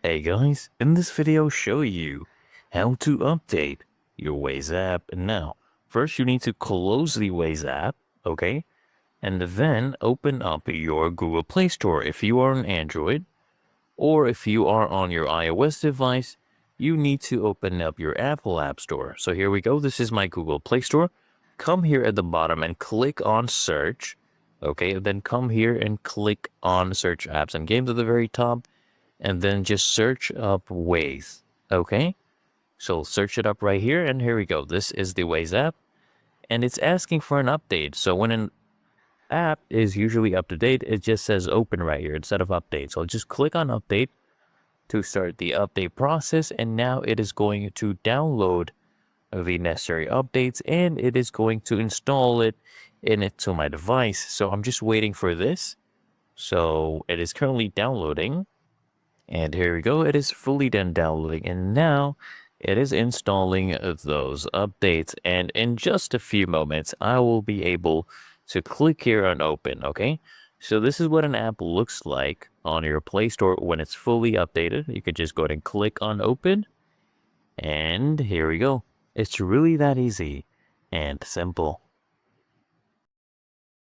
Hey guys, in this video show you how to update your Waze app. Now, first you need to close the Waze app, okay? And then open up your Google Play Store if you are on Android, or if you are on your iOS device, you need to open up your Apple App Store. So here we go, this is my Google Play Store. Come here at the bottom and click on search, okay? Then come here and click on search apps and games at the very top, and then just search up Waze, okay? So search it up right here, and here we go. This is the Waze app, and it's asking for an update. So when an app is usually up to date, it just says open right here instead of update. So just click on update to start the update process, and now it is going to download the necessary updates, and it is going to install it into my device. So I'm just waiting for this. So it is currently downloading. And here we go, it is fully done downloading, and now it is installing those updates, and in just a few moments I will be able to click here on open, okay? So this is what an app looks like on your Play Store when it's fully updated. You could just go ahead and click on open, and here we go. It's really that easy and simple.